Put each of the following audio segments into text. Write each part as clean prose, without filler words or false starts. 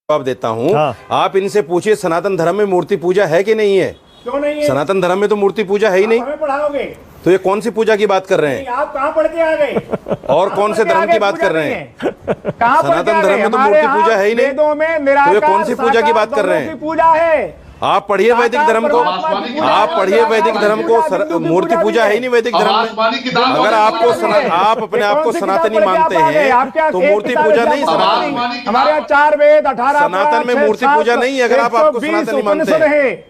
जवाब देता हूँ। हाँ। आप इनसे पूछिए सनातन धर्म में मूर्ति पूजा है कि नहीं है? क्यों नहीं है? सनातन धर्म में तो मूर्ति पूजा है ही नहीं। हमें पढ़ाओगे तो ये कौन सी पूजा की बात कर रहे हैं? आप कहाँ पढ़ के आ गए? और कौन से धर्म की बात कर रहे हैं? कहाँ सनातन धर्म में तो मूर्ति पूजा है ही नहीं। वेदों में तो ये कौन सी पूजा की बात कर रहे हैं? पूजा है। आप पढ़िए वैदिक धर्म को, आप पढ़िए वैदिक धर्म को। मूर्ति पूजा है ही नहीं वैदिक धर्म में। अगर आपको आप अपने आप को सनातनी मानते हैं तो मूर्ति पूजा नहीं सनातन। हमारे यहाँ 4 वेद 18 सनातन में मूर्ति पूजा नहीं है। अगर आप आपको सनातनी मानते हैं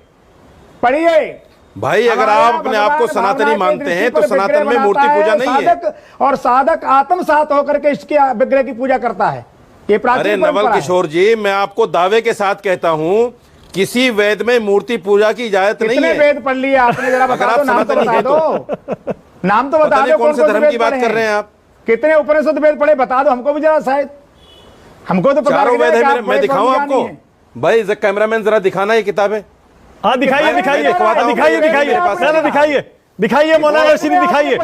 पढ़िए भाई, अगर आप अपने आप को सनातनी मानते हैं तो सनातन में मूर्ति पूजा नहीं है। और साधक आत्मसात होकर के इसके विग्रह की पूजा करता है। ये अरे नवल किशोर जी, मैं आपको दावे के साथ कहता हूं किसी वेद में मूर्ति पूजा की इजाजत नहीं है। वेद पढ़ लिया आपने? जरा बता दो, नाम तो बता दो, नाम तो बता दो। कौन से धर्म की बात कर रहे हैं आप? कितने उपनिषद वेद पढ़े बता दो हमको भी जरा, शायद हमको तो पता। चारों वेद है। मैं दिखाऊं आपको? भाई कैमरामैन जरा दिखाना ये किताबें। हाँ दिखाइए दिखाइए दिखाइए दिखाइए दिखाइए दिखाइए मौलाना रशीदी दिखाइए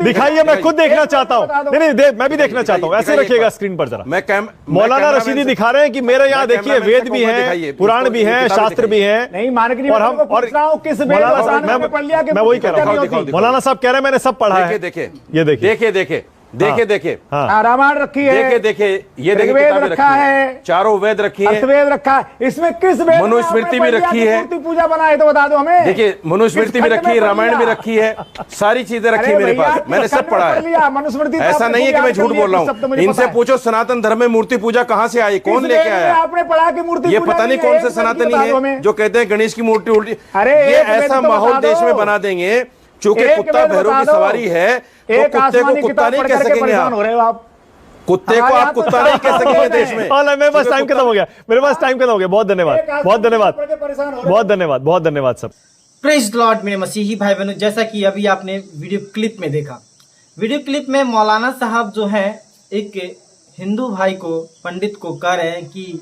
दिखाइए। मैं खुद देखना चाहता हूँ। नहीं मैं भी देखना चाहता हूँ। ऐसे रखिएगा स्क्रीन पर जरा। मौलाना रशीदी दिखा रहे हैं कि मेरे यहाँ देखिए वेद भी हैं, पुराण भी हैं, शास्त्र भी हैं। नहीं मानक और हम और मैं वही कह रहा हूँ। मौलाना साहब कह रहे हैं मैंने सब पढ़ा है। देखिए ये देखिए देखिए देखिए देखिए देखिए रामायण रखी है। देखिए देखिए ये ऋग्वेद रखा है, चारों वेद रखी है, अथर्ववेद रखा है। इसमें किस वेद? मनुस्मृति भी रखी है। मूर्ति पूजा बनाए तो बता दो हमें। देखिए मनुस्मृति भी रखी है, रामायण भी रखी है, सारी चीजें रखी है मेरे पास। मैंने सब पढ़ा है। मनुस्मृति ऐसा नहीं है कि मैं झूठ बोल रहा हूँ। इनसे पूछो सनातन धर्म में मूर्ति पूजा कहाँ से आई, कौन लेके आया? आपने पढ़ा कि मूर्ति ये पता नहीं कौन से सनातनी है जो कहते हैं गणेश की मूर्ति उल्टी। ये ऐसा माहौल देश में बना देंगे चूंकि कुत्ता भैरों की सवारी है तो कुत्ते को कुत्ता नहीं कह सकेंगे आप। कुत्ते को आप कुत्ता नहीं कह सकेंगे देश में। मेरे पास टाइम खत्म हो गया, मेरे पास टाइम खत्म हो गया। बहुत धन्यवाद, बहुत धन्यवाद, बहुत धन्यवाद, बहुत धन्यवाद सब। प्रेज लॉर्ड मेरे मसीही भाई बहनों, जैसा कि अभी आपने वीडियो क्लिप में देखा, वीडियो क्लिप में मौलाना साहब जो हैं एक हिंदू भाई को, पंडित को कह रहे हैं कि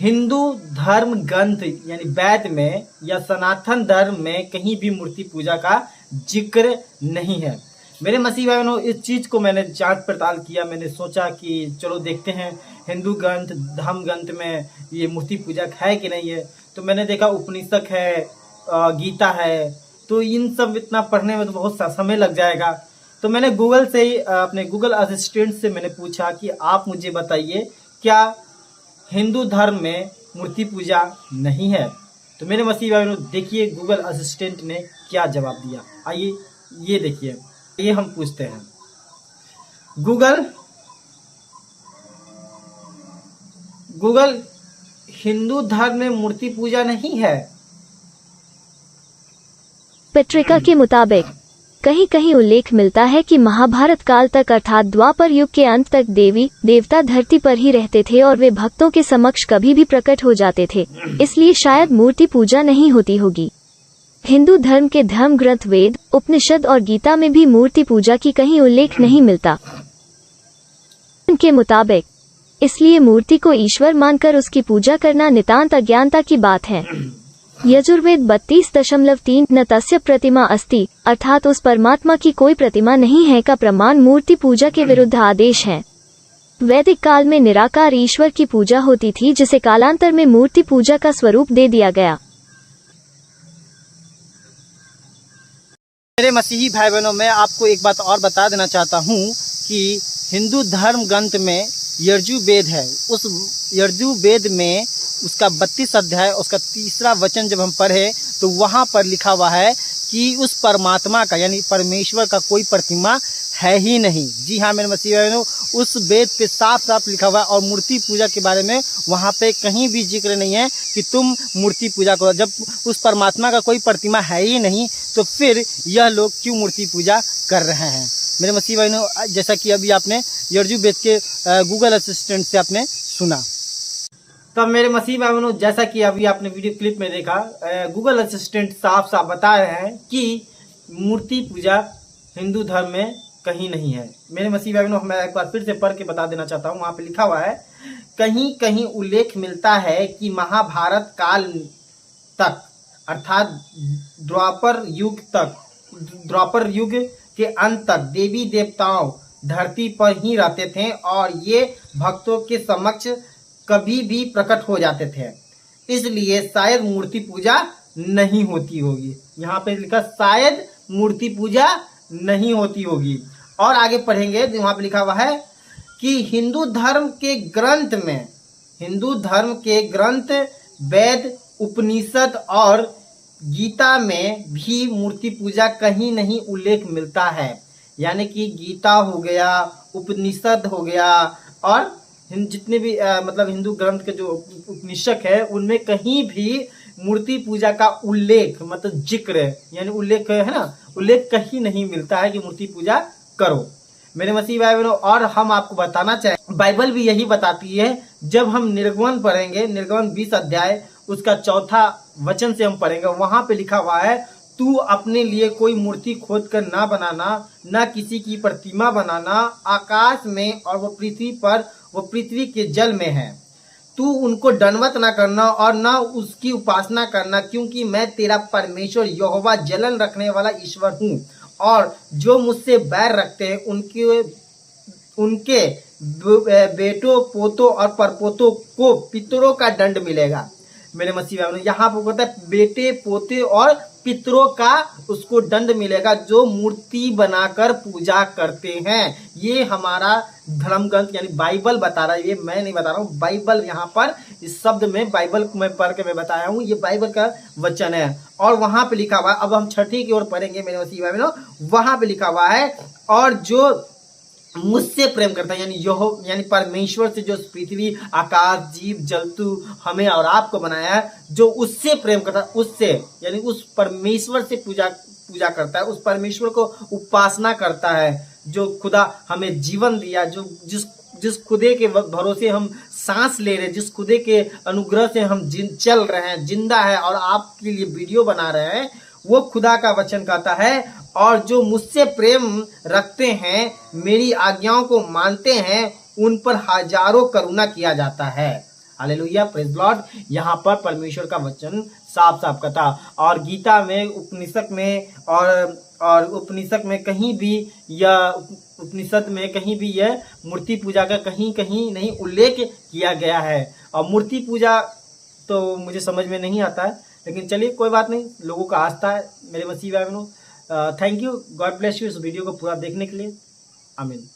हिंदू धर्म ग्रंथ यानी वेद में या सनातन धर्म में कहीं भी मूर्ति पूजा का जिक्र नहीं है। मेरे मसीह भाई बहनों, इस चीज़ को मैंने जांच पड़ताल किया। मैंने सोचा कि चलो देखते हैं हिंदू ग्रंथ धर्म ग्रंथ में ये मूर्ति पूजा है कि नहीं है। तो मैंने देखा उपनिषद है, गीता है, तो इन सब इतना पढ़ने में तो बहुत सा समय लग जाएगा। तो मैंने गूगल से ही अपने गूगल असिस्टेंट से मैंने पूछा कि आप मुझे बताइए क्या हिंदू धर्म में मूर्ति पूजा नहीं है। तो मेरे मसीह भाई बहनों देखिए गूगल असिस्टेंट ने क्या जवाब दिया। आइए ये देखिए, ये हम पूछते हैं गूगल हिंदू धर्म में मूर्ति पूजा नहीं है। पत्रिका के मुताबिक कहीं कहीं उल्लेख मिलता है कि महाभारत काल तक अर्थात द्वापर युग के अंत तक देवी देवता धरती पर ही रहते थे और वे भक्तों के समक्ष कभी भी प्रकट हो जाते थे, इसलिए शायद मूर्ति पूजा नहीं होती होगी। हिंदू धर्म के धर्म ग्रंथ वेद, उपनिषद और गीता में भी मूर्ति पूजा की कहीं उल्लेख नहीं मिलता। उनके मुताबिक इसलिए मूर्ति को ईश्वर मानकर उसकी पूजा करना नितांत अज्ञानता की बात है। यजुर्वेद 32.3 न तस्य प्रतिमा अस्ति अर्थात उस परमात्मा की कोई प्रतिमा नहीं है का प्रमाण मूर्ति पूजा के विरुद्ध आदेश है। वैदिक काल में निराकार ईश्वर की पूजा होती थी जिसे कालांतर में मूर्ति पूजा का स्वरूप दे दिया गया। मेरे मसीही भाई बहनों, मैं आपको एक बात और बता देना चाहता हूँ कि हिंदू धर्म ग्रंथ में यजुर्वेद है। उस यजुर्वेद में उसका 32 अध्याय उसका 3रा वचन जब हम पढ़े तो वहाँ पर लिखा हुआ है कि उस परमात्मा का यानी परमेश्वर का कोई प्रतिमा है ही नहीं। जी हाँ मेरे मसीह भाइयों, उस वेद पे साफ साफ लिखा हुआ है। और मूर्ति पूजा के बारे में वहाँ पे कहीं भी जिक्र नहीं है कि तुम मूर्ति पूजा करो। जब उस परमात्मा का कोई प्रतिमा है ही नहीं तो फिर यह लोग क्यों मूर्ति पूजा कर रहे हैं। मेरे मसीह भाइयों, जैसा कि अभी आपने यजुर्वेद के गूगल असिस्टेंट से आपने सुना। तब मेरे मसीह भाई बहनों, जैसा कि अभी आपने वीडियो क्लिप में देखा, गूगल असिस्टेंट साफ साफ बता रहे हैं कि मूर्ति पूजा हिंदू धर्म में कहीं नहीं है। मेरे मसीह भाई बहनों, मैं एक बार फिर से पढ़ के बता देना चाहता हूँ। वहाँ पे लिखा हुआ है कहीं कहीं उल्लेख मिलता है कि महाभारत काल तक अर्थात द्वापर युग के अंत तक देवी देवताओं धरती पर ही रहते थे और ये भक्तों के समक्ष कभी भी प्रकट हो जाते थे, इसलिए शायद मूर्ति पूजा नहीं होती होगी। यहाँ पे लिखा शायद मूर्ति पूजा नहीं होती होगी। और आगे पढ़ेंगे तो वहां पे लिखा हुआ है कि हिंदू धर्म के ग्रंथ वेद, उपनिषद और गीता में भी मूर्ति पूजा कहीं नहीं उल्लेख मिलता है। यानी कि गीता हो गया, उपनिषद हो गया और जितने भी मतलब हिंदू ग्रंथ के जो उपनिषद है उनमें कहीं भी मूर्ति पूजा का उल्लेख मतलब जिक्र यानी उल्लेख है ना, उल्लेख कहीं नहीं मिलता है कि मूर्ति पूजा करो मेरे मसीह भाई बहनों। और हम आपको बताना चाहें बाइबल भी यही बताती है। जब हम निर्गमन पढ़ेंगे, निर्गमन 20 अध्याय उसका 4था वचन से हम पढ़ेंगे, वहां पे लिखा हुआ है तू अपने लिए कोई मूर्ति खोद कर ना बनाना, ना किसी की प्रतिमा बनाना आकाश में और वो पृथ्वी पर, वो पृथ्वी के जल में है। तू उनको दंडवत ना करना और ना उसकी उपासना करना, क्योंकि मैं तेरा परमेश्वर यहोवा जलन रखने वाला ईश्वर हूँ। और जो मुझसे बैर रखते हैं उनके बेटों, पोतों और परपोतों को पितरों का दंड मिलेगा। मेरे मसीह भाइयों, यहाँ पर कहता है बेटे, पोते और पितरों का उसको दंड मिलेगा जो मूर्ति बनाकर पूजा करते हैं। ये हमारा धर्म ग्रंथ यानी बाइबल बता रहा है, ये मैं नहीं बता रहा हूँ। बाइबल यहाँ पर इस शब्द में बाइबल में पढ़ के मैं बताया हूँ, ये बाइबल का वचन है। और वहां पे लिखा हुआ है, अब हम 6 की ओर पढ़ेंगे मेरे मसीह भाई बहनों, वहां पे लिखा हुआ है और जो मुझसे प्रेम करता है यानी परमेश्वर से, जो पृथ्वी, आकाश, जीव जंतु हमें और आपको बनाया है, जो उससे प्रेम करता है, उससे यानी उस परमेश्वर से पूजा करता है, उस परमेश्वर को उपासना करता है जो खुदा हमें जीवन दिया, जो जिस खुदे के भरोसे हम सांस ले रहे हैं, जिस खुदे के अनुग्रह से हम चल रहे हैं, जिंदा है और आपके लिए वीडियो बना रहे हैं, वो खुदा का वचन कहता है और जो मुझसे प्रेम रखते हैं, मेरी आज्ञाओं को मानते हैं, उन पर हजारों करुणा किया जाता है। Hallelujah, praise Lord. यहाँ पर परमेश्वर का वचन साफ साफ कहता। और गीता में, उपनिषद में और उपनिषद में कहीं भी यह मूर्ति पूजा का कहीं नहीं उल्लेख किया गया है। और मूर्ति पूजा तो मुझे समझ में नहीं आता है, लेकिन चलिए कोई बात नहीं, लोगों का आस्था है मेरे मसीह भाई बहनों। Thank you, God bless you इस वीडियो को पूरा देखने के लिए। आमीन।